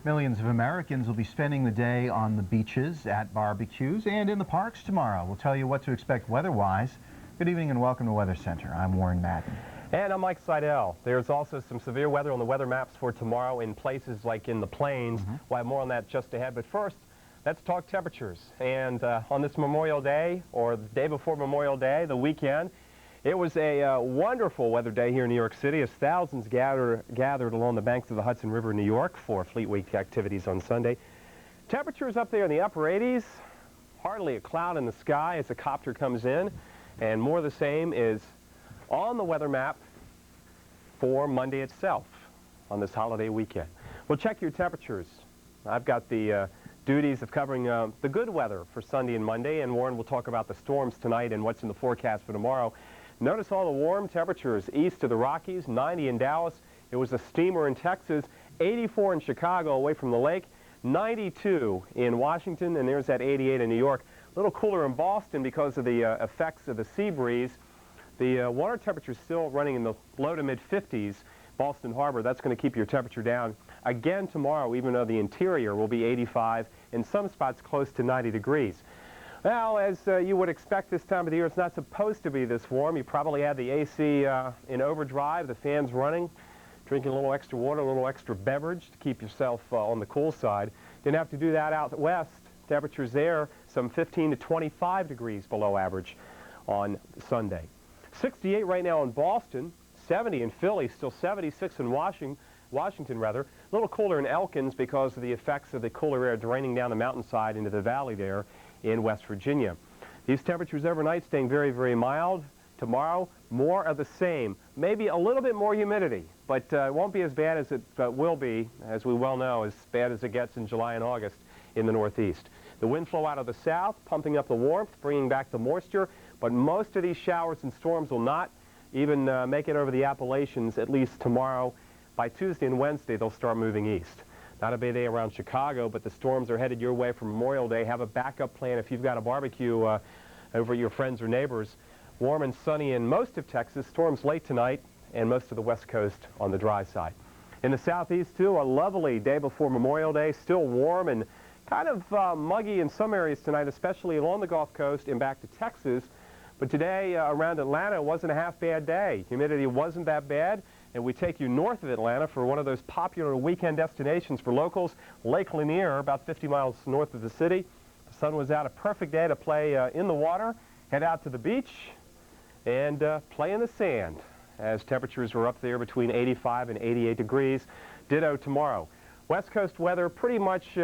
Millions of Americans will be spending the day on the beaches, at barbecues, and in the parks tomorrow. We'll tell you what to expect weather-wise. Good evening and welcome to Weather Center. I'm Warren Madden. And I'm Mike Seidel. There's also some severe weather on the weather maps for tomorrow in places like in the plains. We'll have more on that just ahead. But first, let's talk temperatures. And on this Memorial Day, or the day before Memorial Day, the weekend, it was a wonderful weather day here in New York City as thousands gathered along the banks of the Hudson River in New York for Fleet Week activities on Sunday. Temperatures up there in the upper 80s, hardly a cloud in the sky as the copter comes in, and more of the same is on the weather map for Monday itself on this holiday weekend. We'll check your temperatures. I've got the duties of covering the good weather for Sunday and Monday, and Warren will talk about the storms tonight and what's in the forecast for tomorrow. Notice all the warm temperatures east of the Rockies, 90 in Dallas. It was a steamer in Texas, 84 in Chicago away from the lake, 92 in Washington, and there's that 88 in New York. A little cooler in Boston because of the effects of the sea breeze. The water temperature is still running in the low to mid-50s. Boston Harbor, that's going to keep your temperature down. Again tomorrow, even though the interior will be 85, in some spots close to 90 degrees. Well, as you would expect this time of the year, it's not supposed to be this warm. You probably had the AC in overdrive, the fans running, drinking a little extra water, a little extra beverage to keep yourself on the cool side. Didn't have to do that out west. Temperatures there, some 15 to 25 degrees below average on Sunday. 68 right now in Boston, 70 in Philly, still 76 in Washington rather. A little cooler in Elkins because of the effects of the cooler air draining down the mountainside into the valley there in West Virginia. These temperatures overnight staying very, very mild. Tomorrow, more of the same. Maybe a little bit more humidity, but it won't be as bad as it will be, as we well know, as bad as it gets in July and August in the Northeast. The wind flow out of the south, pumping up the warmth, bringing back the moisture, but most of these showers and storms will not even make it over the Appalachians, at least tomorrow. By Tuesday and Wednesday, they'll start moving east. Not a bad day around Chicago, but the storms are headed your way for Memorial Day. Have a backup plan if you've got a barbecue over at your friends or neighbors. Warm and sunny in most of Texas. Storms late tonight and most of the West Coast on the dry side. In the southeast, too, a lovely day before Memorial Day. Still warm and kind of muggy in some areas tonight, especially along the Gulf Coast and back to Texas. But today around Atlanta wasn't a half-bad day. Humidity wasn't that bad. And we take you north of Atlanta for one of those popular weekend destinations for locals, Lake Lanier, about 50 miles north of the city. The sun was out, a perfect day to play in the water, head out to the beach, and play in the sand, as temperatures were up there between 85 and 88 degrees. Ditto tomorrow. West Coast weather pretty much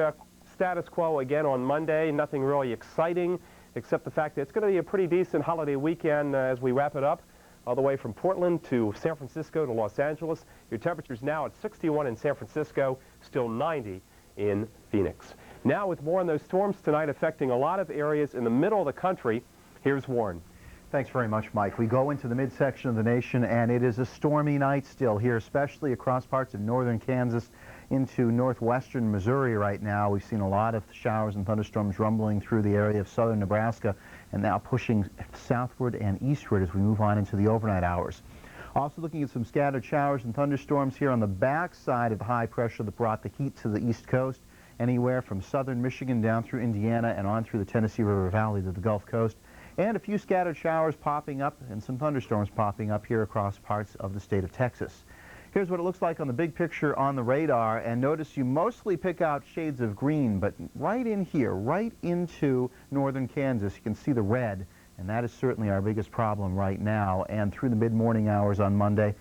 status quo again on Monday. Nothing really exciting, except the fact that it's going to be a pretty decent holiday weekend as we wrap it up. All the way from Portland to San Francisco to Los Angeles. Your temperature's now at 61 in San Francisco, still 90 in Phoenix. Now with more on those storms tonight affecting a lot of areas in the middle of the country, here's Warren. Thanks very much, Mike. We go into the midsection of the nation, and it is a stormy night still here, especially across parts of northern Kansas into northwestern Missouri right now. We've seen a lot of showers and thunderstorms rumbling through the area of southern Nebraska and now pushing southward and eastward as we move on into the overnight hours. Also looking at some scattered showers and thunderstorms here on the backside of the high pressure that brought the heat to the east coast, anywhere from southern Michigan down through Indiana and on through the Tennessee River Valley to the Gulf Coast. And a few scattered showers popping up and some thunderstorms popping up here across parts of the state of Texas. Here's what it looks like on the big picture on the radar, and notice you mostly pick out shades of green, but right in here, right into northern Kansas, you can see the red, and that is certainly our biggest problem right now. And through the mid-morning hours on Monday,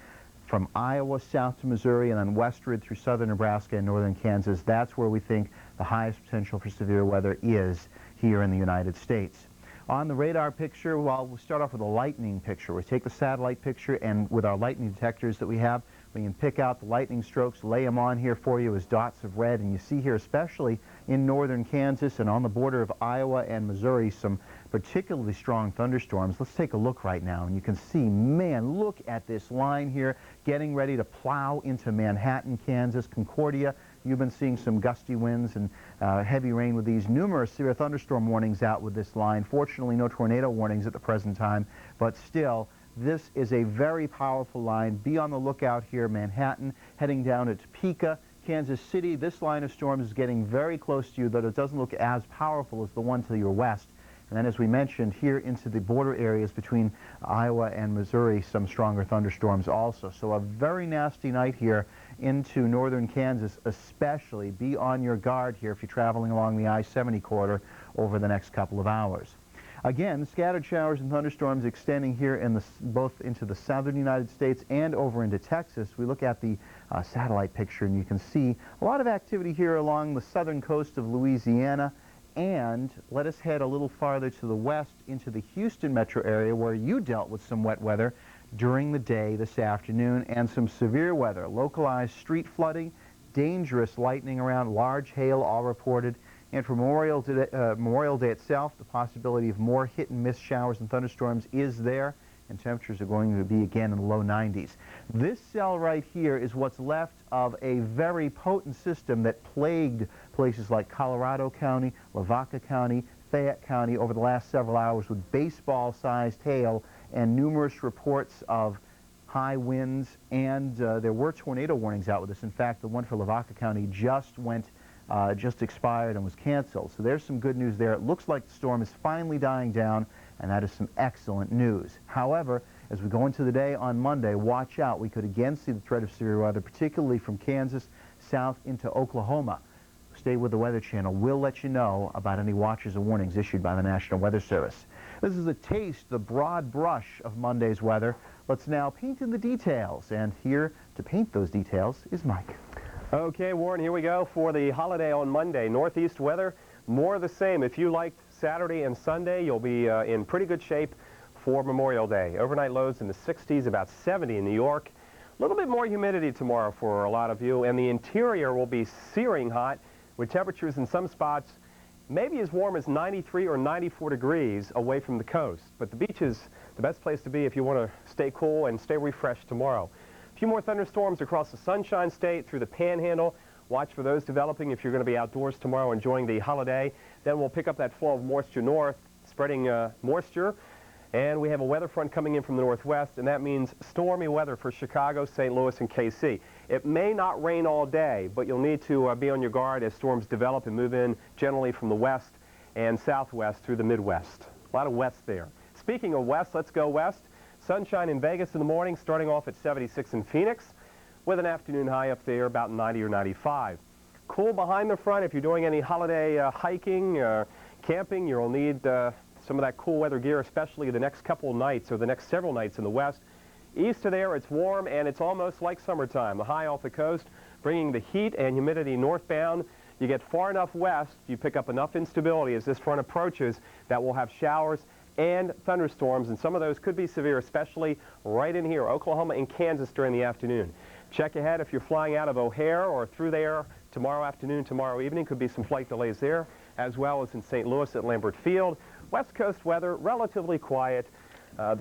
from Iowa south to Missouri and then westward through southern Nebraska and northern Kansas, that's where we think the highest potential for severe weather is here in the United States. On the radar picture, well, we'll start off with a lightning picture. We take the satellite picture, and with our lightning detectors that we have, we can pick out the lightning strokes, lay them on here for you as dots of red, and you see here, especially in northern Kansas and on the border of Iowa and Missouri, some particularly strong thunderstorms. Let's take a look right now, and you can see, man, look at this line here, getting ready to plow into Manhattan, Kansas, Concordia. You've been seeing some gusty winds and heavy rain with these numerous severe thunderstorm warnings out with this line. Fortunately, no tornado warnings at the present time, but still, this is a very powerful line. Be on the lookout here. Manhattan, heading down to Topeka, Kansas City, this line of storms is getting very close to you, though it doesn't look as powerful as the one to your west. And then, as we mentioned, here into the border areas between Iowa and Missouri, some stronger thunderstorms also. So a very nasty night here into northern Kansas, especially. Be on your guard here if you're traveling along the I-70 corridor over the next couple of hours. Again, scattered showers and thunderstorms extending here in both into the southern United States and over into Texas. We look at the satellite picture and you can see a lot of activity here along the southern coast of Louisiana. And let us head a little farther to the west into the Houston metro area where you dealt with some wet weather during the day this afternoon and some severe weather, localized street flooding, dangerous lightning around, large hail all reported. And for Memorial Day itself, the possibility of more hit-and-miss showers and thunderstorms is there, and temperatures are going to be again in the low 90s. This cell right here is what's left of a very potent system that plagued places like Colorado County, Lavaca County, Fayette County over the last several hours with baseball-sized hail and numerous reports of high winds, and there were tornado warnings out with this. In fact, the one for Lavaca County just expired and was canceled. So there's some good news there. It looks like the storm is finally dying down, and that is some excellent news. However, as we go into the day on Monday, watch out. We could again see the threat of severe weather, particularly from Kansas south into Oklahoma. Stay with the Weather Channel. We'll let you know about any watches or warnings issued by the National Weather Service. This is a taste, the broad brush of Monday's weather. Let's now paint in the details, and here to paint those details is Mike. Okay, Warren, here we go for the holiday on Monday. Northeast weather, more of the same. If you liked Saturday and Sunday, you'll be in pretty good shape for Memorial Day. Overnight lows in the 60s, about 70 in New York. A little bit more humidity tomorrow for a lot of you, and the interior will be searing hot with temperatures in some spots maybe as warm as 93 or 94 degrees away from the coast. But the beach is the best place to be if you want to stay cool and stay refreshed tomorrow. A few more thunderstorms across the Sunshine State through the Panhandle. Watch for those developing if you're going to be outdoors tomorrow enjoying the holiday. Then we'll pick up that flow of moisture north, spreading moisture. And we have a weather front coming in from the northwest, and that means stormy weather for Chicago, St. Louis, and KC. It may not rain all day, but you'll need to be on your guard as storms develop and move in generally from the west and southwest through the Midwest. A lot of west there. Speaking of west, let's go west. Sunshine in Vegas in the morning, starting off at 76 in Phoenix, with an afternoon high up there about 90 or 95. Cool behind the front. If you're doing any holiday hiking or camping, you'll need some of that cool weather gear, especially the next couple of nights or the next several nights in the west. East of there, it's warm and it's almost like summertime. The high off the coast, bringing the heat and humidity northbound. You get far enough west, you pick up enough instability as this front approaches that we'll have showers and thunderstorms, and some of those could be severe, especially right in here, Oklahoma and Kansas during the afternoon. Check ahead if you're flying out of O'Hare or through there tomorrow afternoon, tomorrow evening. Could be some flight delays there, as well as in St. Louis at Lambert Field. West Coast weather, relatively quiet.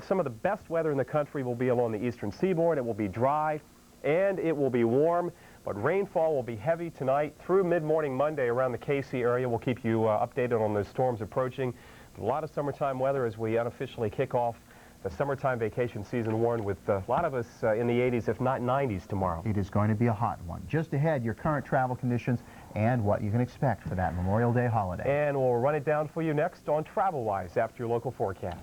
Some of the best weather in the country will be along the eastern seaboard. It will be dry and it will be warm, but rainfall will be heavy tonight through mid-morning Monday around the KC area. We'll keep you updated on those storms approaching. A lot of summertime weather as we unofficially kick off the summertime vacation season, Warren, with a lot of us in the 80s, if not 90s tomorrow. It is going to be a hot one. Just ahead, your current travel conditions and what you can expect for that Memorial Day holiday. And we'll run it down for you next on TravelWise after your local forecast.